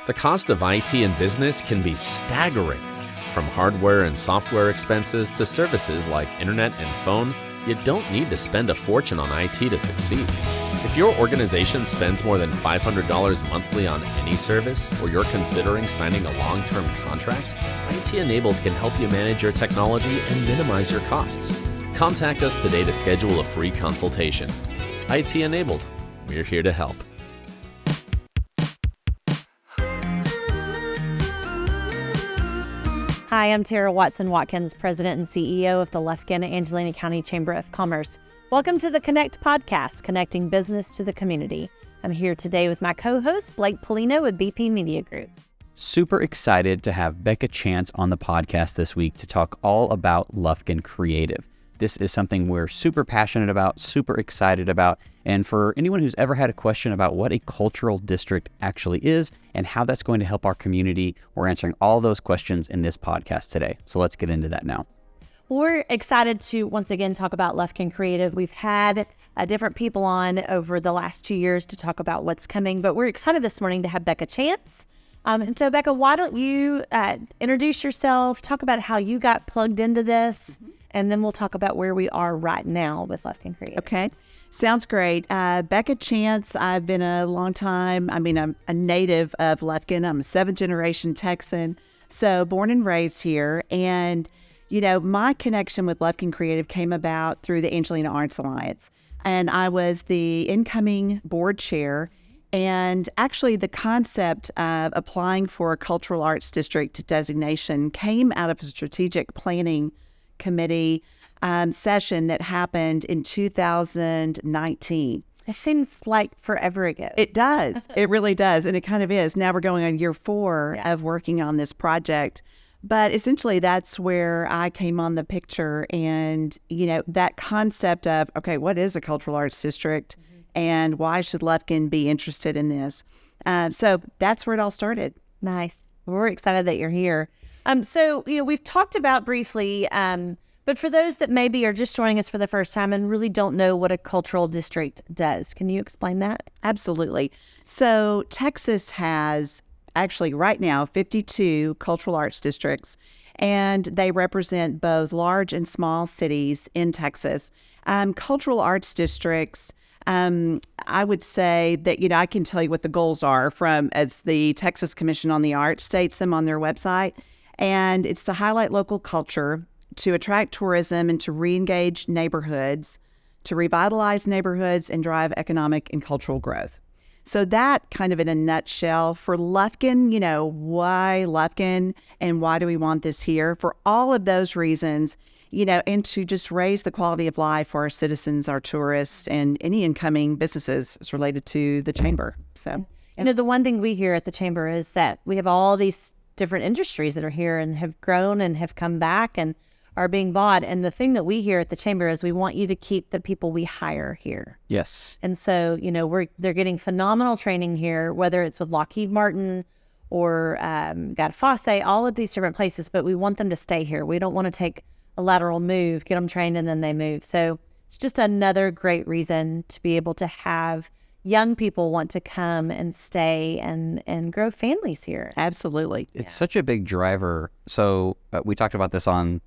The cost of IT in business can be staggering. From hardware and software expenses to services like internet and phone, you don't need to spend a fortune on IT to succeed. If your organization spends more than $500 monthly on any service, or you're considering signing a long-term contract, IT Enabled can help you manage your technology and minimize your costs. Contact us today to schedule a free consultation. IT Enabled, we're here to help. Hi, I'm Tara Watson-Watkins, President and CEO of the Lufkin and Angelina County Chamber of Commerce. Welcome to the Connect podcast, connecting business to the community. I'm here today with my co-host, Blake Pollino with BP Media Group. Super excited to have Becca Chance on the podcast this week to talk all about Lufkin Creative. This is something we're super passionate about, super excited about, and for anyone who's ever had a question about what a cultural district actually is and how that's going to help our community, we're answering all those questions in this podcast today. So let's get into that now. We're excited to once again talk about Lufkin Creative. We've had different people on over the last 2 years to talk about what's coming, but we're excited this morning to have Becca Chance. And so, Becca, why don't you introduce yourself, talk about how you got plugged into this, and then we'll talk about where we are right now with Lufkin Creative. Okay. Sounds great. Becca Chance, I've been I'm a native of Lufkin. I'm a 7th-generation Texan, so born and raised here. And, you know, my connection with Lufkin Creative came about through the Angelina Arts Alliance. And I was the incoming board chair. And actually, the concept of applying for a cultural arts district designation came out of a strategic planning committee session that happened in 2019. It seems like forever ago. It does. It really does. And it kind of is. Now we're going on year 4 of working on this project. But essentially, that's where I came on the picture. And, you know, that concept of, okay, what is a cultural arts district? And why should Lufkin be interested in this? So that's where it all started. Nice. We're excited that you're here. So, you know, we've talked about briefly, but for those that maybe are just joining us for the first time and really don't know what a cultural district does, can you explain that? Absolutely. So Texas has actually right now 52 cultural arts districts, and they represent both large and small cities in Texas. Cultural arts districts, I would say that, you know, I can tell you what the goals are as the Texas Commission on the Arts states them on their website. And it's to highlight local culture, to attract tourism, and to re-engage neighborhoods, to revitalize neighborhoods and drive economic and cultural growth. So that kind of in a nutshell for Lufkin, you know, why Lufkin and why do we want this here? For all of those reasons, you know, and to just raise the quality of life for our citizens, our tourists, and any incoming businesses related to the chamber. So, you know, the one thing we hear at the chamber is that we have all these different industries that are here and have grown and have come back and are being bought. And the thing that we hear at the chamber is we want you to keep the people we hire here. Yes. And so, you know, they're getting phenomenal training here, whether it's with Lockheed Martin or Fosse, all of these different places, but we want them to stay here. We don't want to take a lateral move, get them trained, and then they move. So it's just another great reason to be able to have young people want to come and stay and grow families here. Absolutely. It's such a big driver. So we talked about this on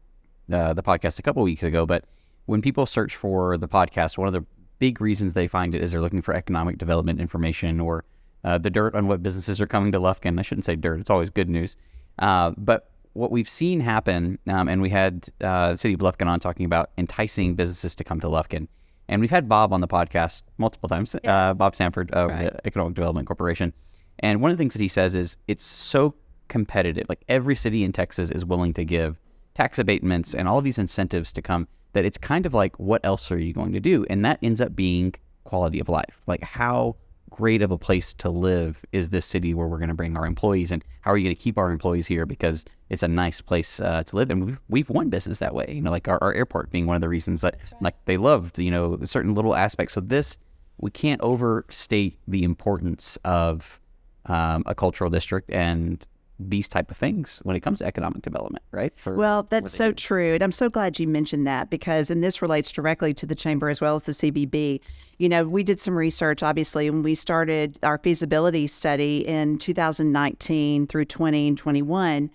the podcast a couple weeks ago, but when people search for the podcast, one of the big reasons they find it is they're looking for economic development information or the dirt on what businesses are coming to Lufkin. I shouldn't say dirt. It's always good news. But what we've seen happen, and we had the city of Lufkin on talking about enticing businesses to come to Lufkin. And we've had Bob on the podcast multiple times, yes. Bob Sanford of the Economic Development Corporation. And one of the things that he says is it's so competitive. Like every city in Texas is willing to give tax abatements and all of these incentives to come that it's kind of like, what else are you going to do? And that ends up being quality of life. Like how great of a place to live is this city where we're going to bring our employees, and how are you going to keep our employees here because it's a nice place to live. And we've won business that way, you know, like our airport being one of the reasons that like they loved, you know, certain little aspects of this. We can't overstate the importance of a cultural district, and these type of things when it comes to economic development, right? Well, that's so true. And I'm so glad you mentioned that because, and this relates directly to the Chamber as well as the CBB. We did some research, obviously, when we started our feasibility study in 2019 through 20 and 21.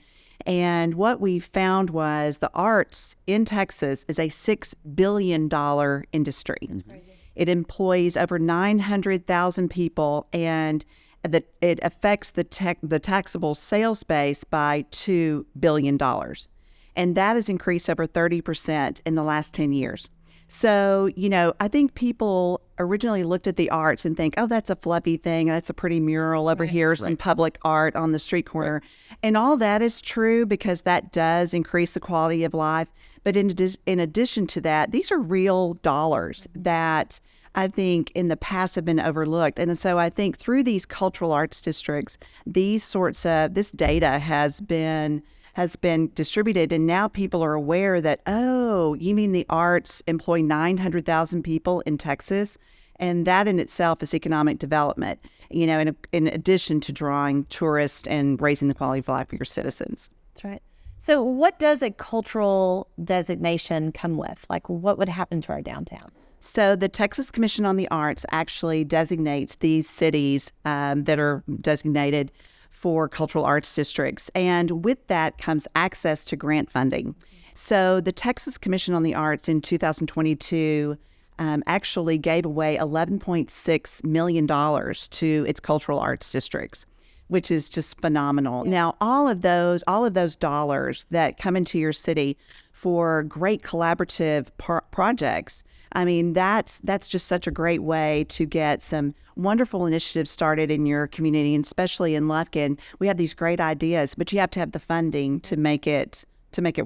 And what we found was the arts in Texas is a $6 billion industry. It employs over 900,000 people, and it affects the taxable sales base by $2 billion. And that has increased over 30% in the last 10 years. So, I think people originally looked at the arts and think, oh, that's a fluffy thing. That's a pretty mural over here, some public art on the street corner. And all that is true because that does increase the quality of life. But in addition to that, these are real dollars that I think in the past have been overlooked. And so I think through these cultural arts districts, this data has been distributed, and now people are aware that, oh, you mean the arts employ 900,000 people in Texas? And that in itself is economic development, in addition to drawing tourists and raising the quality of life for your citizens. That's right. So what does a cultural designation come with? Like, what would happen to our downtown? So the Texas Commission on the Arts actually designates these cities that are designated for cultural arts districts. And with that comes access to grant funding. So the Texas Commission on the Arts in 2022 actually gave away $11.6 million to its cultural arts districts, which is just phenomenal. Yeah. Now, all of those dollars that come into your city for great collaborative projects, I mean, that's just such a great way to get some wonderful initiatives started in your community, and especially in Lufkin. We have these great ideas, but you have to have the funding to make it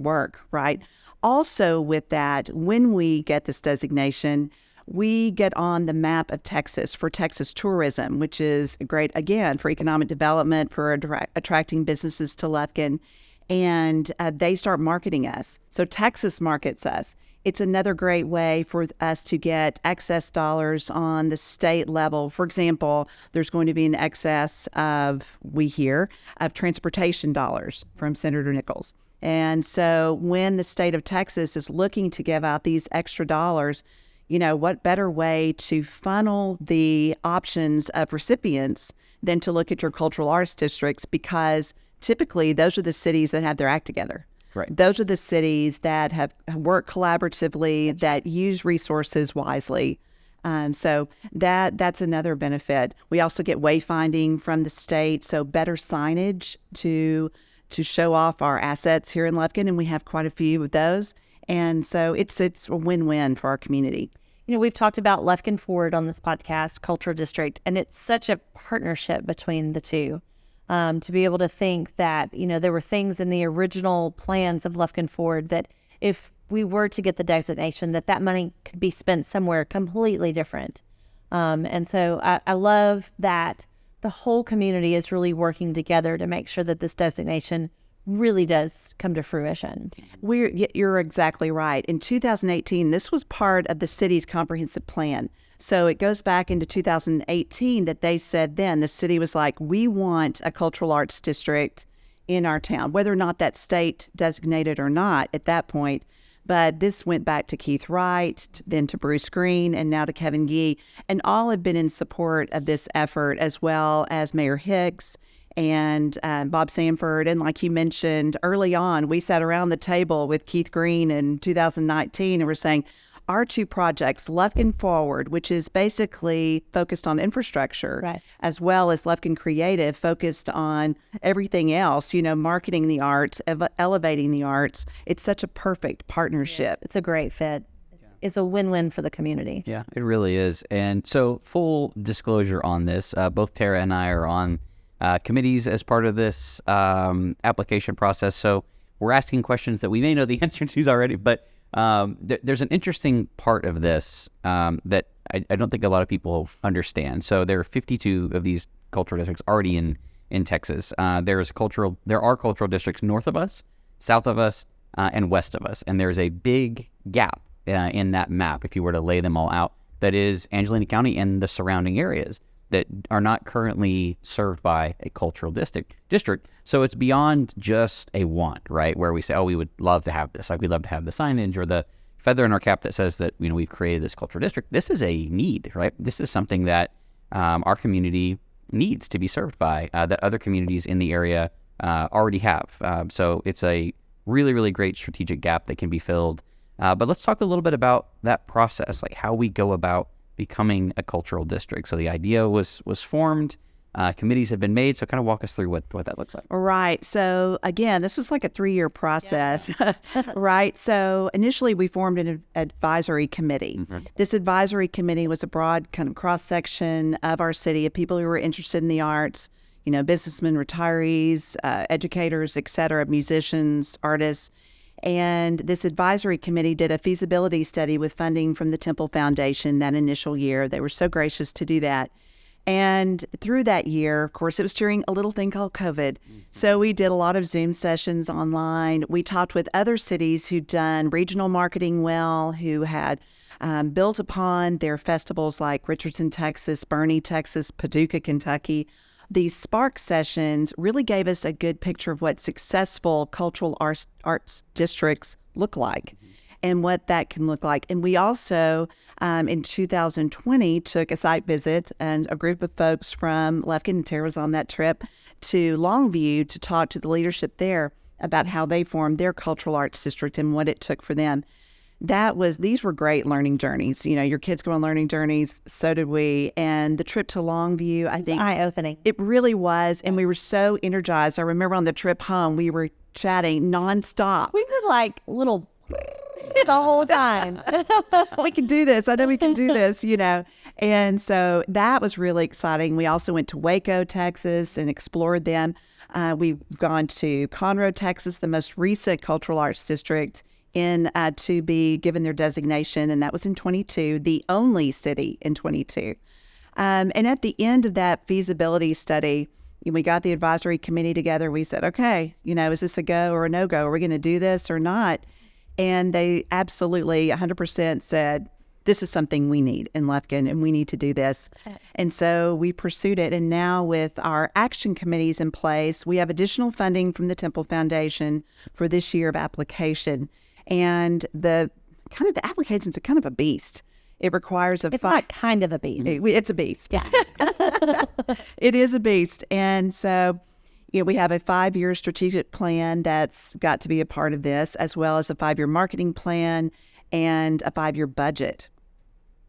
work, right? Also with that, when we get this designation, we get on the map of Texas for Texas tourism, which is great, again, for economic development, for attracting businesses to Lufkin. And they start marketing us. So Texas markets us. It's another great way for us to get excess dollars on the state level. For example, there's going to be an excess of transportation dollars from Senator Nichols. And so when the state of Texas is looking to give out these extra dollars, what better way to funnel the options of recipients than to look at your cultural arts districts, because typically those are the cities that have their act together. Right. Those are the cities that have worked collaboratively, that use resources wisely. So that's another benefit. We also get wayfinding from the state, so better signage to show off our assets here in Lufkin, and we have quite a few of those. And so it's a win-win for our community. We've talked about Lufkin Forward on this podcast, Cultural District, and it's such a partnership between the two. To be able to think that, there were things in the original plans of Lufkin Forward that if we were to get the designation, that money could be spent somewhere completely different. And so I love that the whole community is really working together to make sure that this designation really does come to fruition. You're exactly right. In 2018, this was part of the city's comprehensive plan. So it goes back into 2018 that they said then, the city was like, we want a cultural arts district in our town, whether or not that state designated or not at that point. But this went back to Keith Wright, then to Bruce Green, and now to Kevin Gee. And all have been in support of this effort, as well as Mayor Hicks and Bob Sanford. And like you mentioned early on, we sat around the table with Keith Green in 2019 and we're saying, our two projects, Lufkin Forward, which is basically focused on infrastructure, right, as well as Lufkin Creative, focused on everything else, marketing the arts, elevating the arts. It's such a perfect partnership. Yes, it's a great fit. It's a win-win for the community. Yeah, it really is. And so full disclosure on this, both Tara and I are on committees as part of this application process. So we're asking questions that we may know the answer to already, but there's an interesting part of this that I don't think a lot of people understand. So there are 52 of these cultural districts already in Texas. There are cultural districts north of us, south of us, and west of us. And there's a big gap in that map, if you were to lay them all out, that is Angelina County and the surrounding areas. that are not currently served by a cultural district. So it's beyond just a want, right? Where we say, oh, we would love to have this. Like we'd love to have the signage or the feather in our cap that says that, we've created this cultural district. This is a need, right? This is something that our community needs to be served by, that other communities in the area already have. So it's a really, really great strategic gap that can be filled. But let's talk a little bit about that process, like how we go about becoming a cultural district. So the idea was formed, committees have been made. So kind of walk us through what that looks like. Right. So again, this was like a 3-year process, right? So initially we formed an advisory committee. This advisory committee was a broad kind of cross-section of our city of people who were interested in the arts, businessmen, retirees, educators, et cetera, musicians, artists. And this advisory committee did a feasibility study with funding from the Temple Foundation that initial year. They were so gracious to do that. And through that year, of course, it was during a little thing called COVID. So we did a lot of Zoom sessions online. We talked with other cities who'd done regional marketing well, who had built upon their festivals like Richardson, Texas, Bernie, Texas, Paducah, Kentucky. These Spark sessions really gave us a good picture of what successful cultural arts districts look like and what that can look like. And we also, in 2020, took a site visit, and a group of folks from Lufkin, and Tara was on that trip, to Longview to talk to the leadership there about how they formed their cultural arts district and what it took for them. These were great learning journeys. Your kids go on learning journeys, so did we. And the trip to Longview, I think, eye-opening. It really was. And we were so energized. I remember on the trip home, we were chatting nonstop. We did like little the whole time. We can do this. I know we can do this, And so that was really exciting. We also went to Waco, Texas, and explored them. We've gone to Conroe, Texas, the most recent cultural arts district to be given their designation, and that was in 22, the only city in 22. And at the end of that feasibility study, we got the advisory committee together. We said, okay, is this a go or a no-go? Are we going to do this or not? And they absolutely 100% said, this is something we need in Lufkin, and we need to do this. And so we pursued it. And now with our action committees in place, we have additional funding from the Temple Foundation for this year of application. And the application's a kind of a beast. It requires It's not kind of a beast. It's a beast. Yeah. It is a beast. And so, we have a 5-year strategic plan that's got to be a part of this, as well as a 5-year marketing plan and a 5-year budget.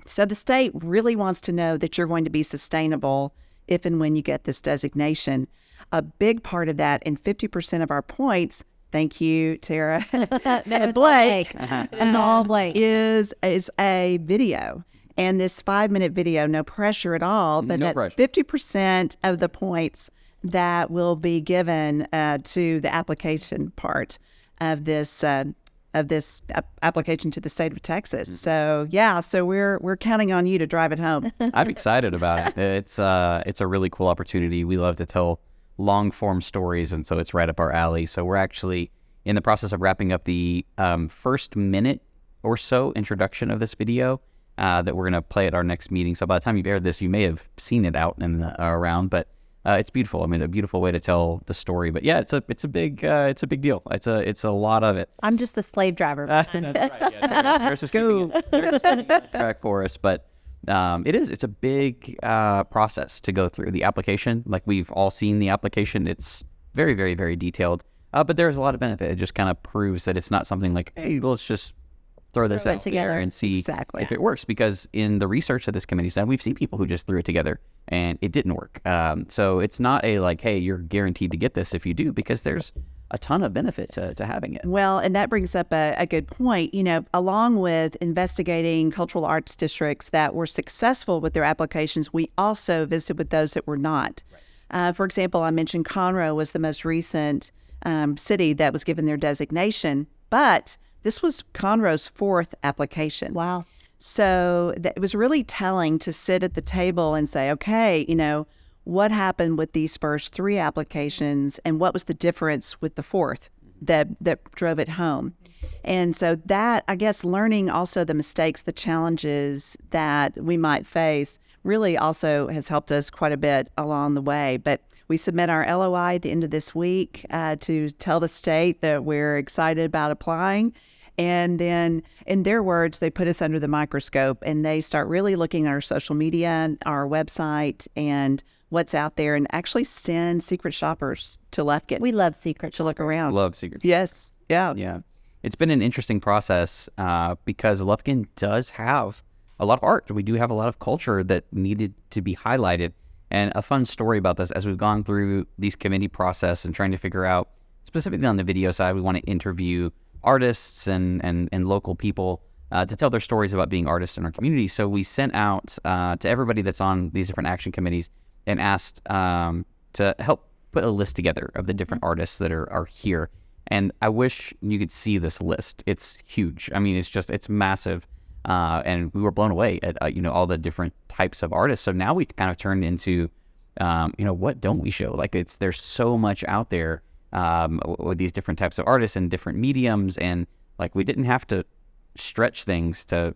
So the state really wants to know that you're going to be sustainable if and when you get this designation. A big part of that, and 50% of our points, thank you, Tara, and Blake, Blake, is a video. And this 5-minute video, no pressure at all, but that's 50% of the points that will be given to the application part of this application to the state of Texas. So we're counting on you to drive it home. I'm excited about it. It's a really cool opportunity. We love to tell long form stories, and so it's right up our alley. So we're actually in the process of wrapping up the first minute or so introduction of this video that we're going to play at our next meeting. So by the time you've aired this, you may have seen it out and around, but it's beautiful. I mean, a beautiful way to tell the story. But yeah, it's a big deal. It's a lot of it. I'm just the slave driver. That's right. Yeah, Tara's just keeping it track for us, but it's a big process to go through the application. Like we've all seen the application. It's very, very, very detailed. But there's a lot of benefit. It just kind of proves that it's not something like, hey, let's just throw this out together and see if it works. Because in the research that this committee's done, we've seen people who just threw it together and it didn't work. So it's not a like, hey, you're guaranteed to get this if you do, because there's a ton of benefit to having it. Well, and that brings up a good point. Along with investigating cultural arts districts that were successful with their applications, we also visited with those that were not. Right. For example, I mentioned Conroe was the most recent city that was given their designation, but this was Conroe's 4th application. Wow. So it was really telling to sit at the table and say, okay, what happened with these first 3 applications and what was the difference with the 4th that drove it home. And so that, I guess, learning also the mistakes, the challenges that we might face really also has helped us quite a bit along the way. But we submit our LOI at the end of this week to tell the state that we're excited about applying. And then, in their words, they put us under the microscope and they start really looking at our social media, our website, and what's out there, and actually send secret shoppers to Lufkin. We love secret to look around. Love secret. Yes. Yeah. Yeah. It's been an interesting process because Lufkin does have a lot of art. We do have a lot of culture that needed to be highlighted. And a fun story about this, as we've gone through these committee process and trying to figure out, specifically on the video side, we want to interview artists and local people to tell their stories about being artists in our community. So we sent out to everybody that's on these different action committees and asked to help put a list together of the different artists that are here. And I wish you could see this list. It's huge. I mean, it's massive. And we were blown away at, all the different types of artists. So now we've kind of turned into, what don't we show? Like there's so much out there with these different types of artists and different mediums. And like, we didn't have to stretch things to,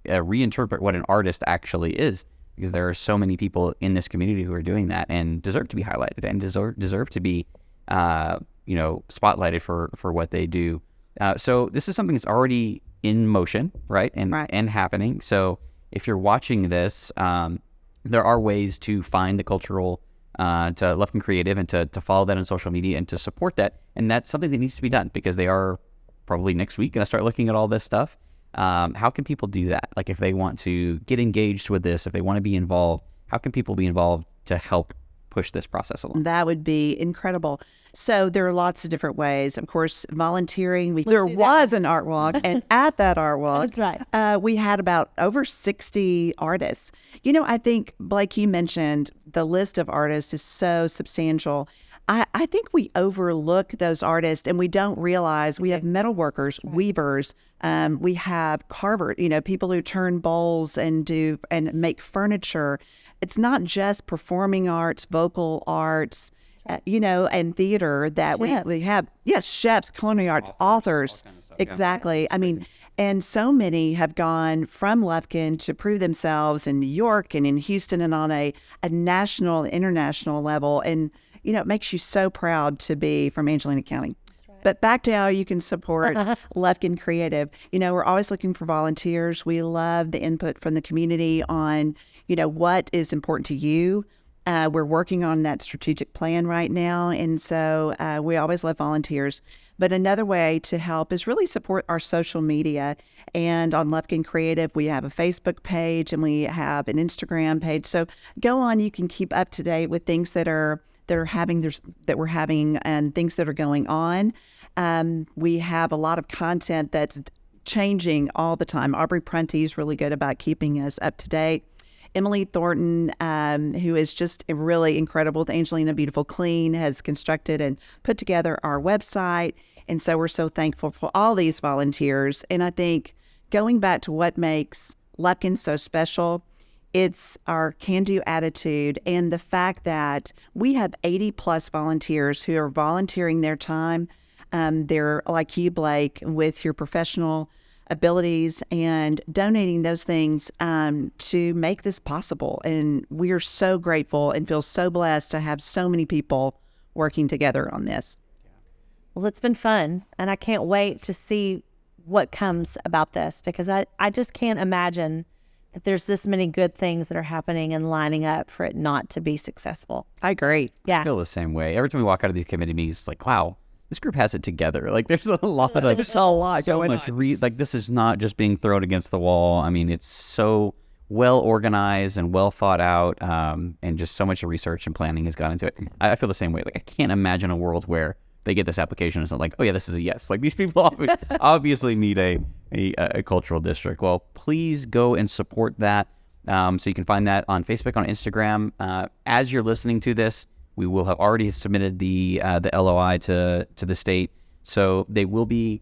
reinterpret what an artist actually is, because there are so many people in this community who are doing that and deserve to be highlighted and deserve to be, spotlighted for what they do. So this is something that's already in motion, right? And happening. So if you're watching this, there are ways to find the cultural, to Lufkin Creative and to follow that on social media and to support that. And that's something that needs to be done because they are probably next week going to start looking at all this stuff. How can people do that? Like if they want to get engaged with this, if they want to be involved, how can people be involved to help push this process along? That would be incredible. So there are lots of different ways. Of course, volunteering. There was an art walk, and at that art walk, That's right. we had about over 60 artists. I think, Blake, you mentioned the list of artists is so substantial. I think we overlook those artists and we don't realize we have metal workers, weavers, we have carvers, people who turn bowls and make furniture. It's not just performing arts, vocal arts, and theater that we have. Yes, chefs, culinary arts, authors. Kind of stuff, Exactly. I mean, and so many have gone from Lufkin to prove themselves in New York and in Houston and on a national, international level. And it makes you so proud to be from Angelina County. But back to how you can support Lufkin Creative. We're always looking for volunteers. We love the input from the community on, what is important to you. We're working on that strategic plan right now. And so we always love volunteers. But another way to help is really support our social media. And on Lufkin Creative, we have a Facebook page and we have an Instagram page. So go on, you can keep up to date with things that we're having and things that are going on. We have a lot of content that's changing all the time. Aubrey Prunty is really good about keeping us up to date. Emily Thornton, who is just really incredible with Angelina Beautiful Clean, has constructed and put together our website. And so we're so thankful for all these volunteers. And I think going back to what makes Lufkin so special, it's our can-do attitude and the fact that we have 80 plus volunteers who are volunteering their time. They're like you, Blake, with your professional abilities and donating those things to make this possible. And we are so grateful and feel so blessed to have so many people working together on this. Well, it's been fun, and I can't wait to see what comes about this because I just can't imagine that there's this many good things that are happening and lining up for it not to be successful. I agree. Yeah. I feel the same way. Every time we walk out of these committee meetings, it's like, wow, this group has it together. Like there's a lot of There's a lot so going much on. like this is not just being thrown against the wall. I mean, it's so well organized and well thought out, and just so much research and planning has gone into it. I feel the same way. Like I can't imagine a world where they get this application and it's not like, oh yeah, this is a yes. Like these people obviously need a cultural district. Well, please go and support that. So you can find that on Facebook, on Instagram. As you're listening to this, we will have already submitted the LOI to the state. So they will be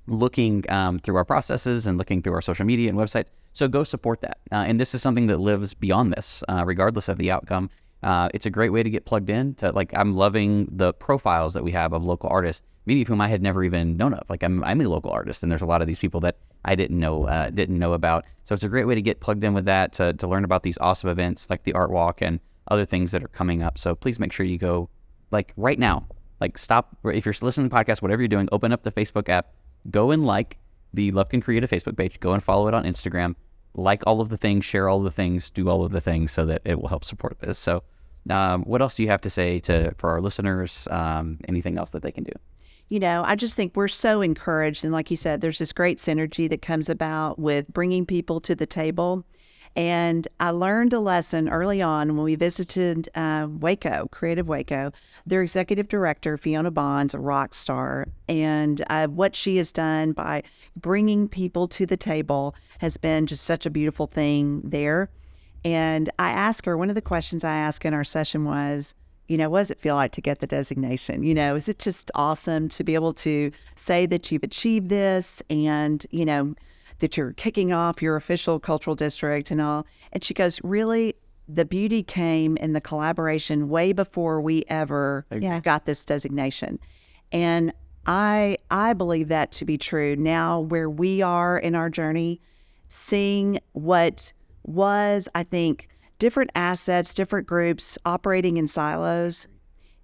looking through our processes and looking through our social media and websites. So go support that. And this is something that lives beyond this, regardless of the outcome. It's a great way to get plugged in. I'm loving the profiles that we have of local artists, many of whom I had never even known of. Like I'm a local artist, and there's a lot of these people that I didn't know about. So it's a great way to get plugged in with that, to learn about these awesome events like the Art Walk and other things that are coming up. So please make sure you go, like right now, like stop, if you're listening to the podcast, whatever you're doing, open up the Facebook app, go and like the Lufkin Creative Facebook page, go and follow it on Instagram, like all of the things, share all of the things, do all of the things so that it will help support this. So what else do you have to say for our listeners? Anything else that they can do? I just think we're so encouraged. And like you said, there's this great synergy that comes about with bringing people to the table. And I learned a lesson early on when we visited Waco, Creative Waco. Their executive director, Fiona Bond's a rock star. And what she has done by bringing people to the table has been just such a beautiful thing there. And I asked her, one of the questions I asked in our session was, what does it feel like to get the designation? Is it just awesome to be able to say that you've achieved this and, that you're kicking off your official cultural district and all? And she goes, really, the beauty came in the collaboration way before we ever got this designation. And I believe that to be true. Now, where we are in our journey, seeing what was, I think, different assets, different groups operating in silos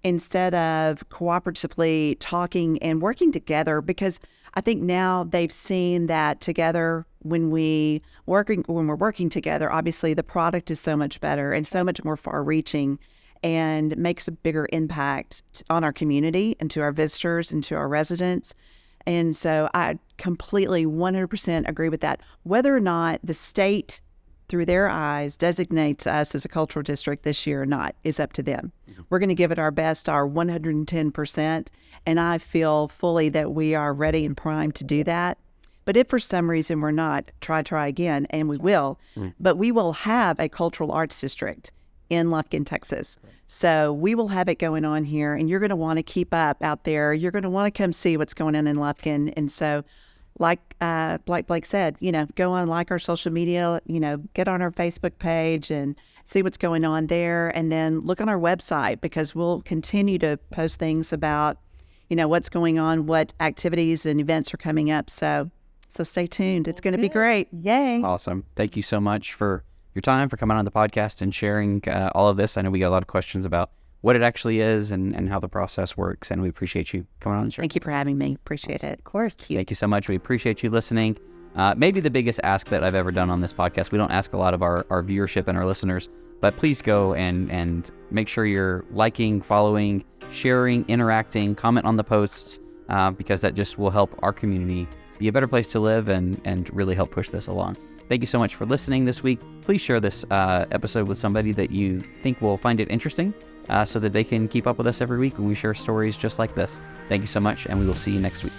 instead of cooperatively talking and working together, because I think now they've seen that together when we're working together, obviously the product is so much better and so much more far-reaching and makes a bigger impact on our community and to our visitors and to our residents. And so I completely 100% agree with that. Whether or not the state through their eyes designates us as a cultural district this year or not is up to them. We're going to give it our best, our 110%, and I feel fully that we are ready and primed to do that. But if for some reason we're not, try again, and we will. But we will have a cultural arts district in Lufkin, Texas. So we will have it going on here, and you're going to want to keep up out there. You're going to want to come see what's going on in Lufkin. And so like Blake said, go on, like our social media, get on our Facebook page and see what's going on there. And then look on our website, because we'll continue to post things about, what's going on, what activities and events are coming up. So stay tuned. It's going to be great. Yay. Awesome. Thank you so much for your time, for coming on the podcast and sharing all of this. I know we got a lot of questions about what it actually is and how the process works, and we appreciate you coming on and sharing. Thank you for having me. Appreciate it. Of course. Thank you so much. We appreciate you listening. Maybe the biggest ask that I've ever done on this podcast. We don't ask a lot of our viewership and our listeners, but please go and make sure you're liking, following, sharing, interacting, comment on the posts, because that just will help our community be a better place to live and really help push this along. Thank you so much for listening this week. Please share this episode with somebody that you think will find it interesting, so that they can keep up with us every week when we share stories just like this. Thank you so much, and we will see you next week.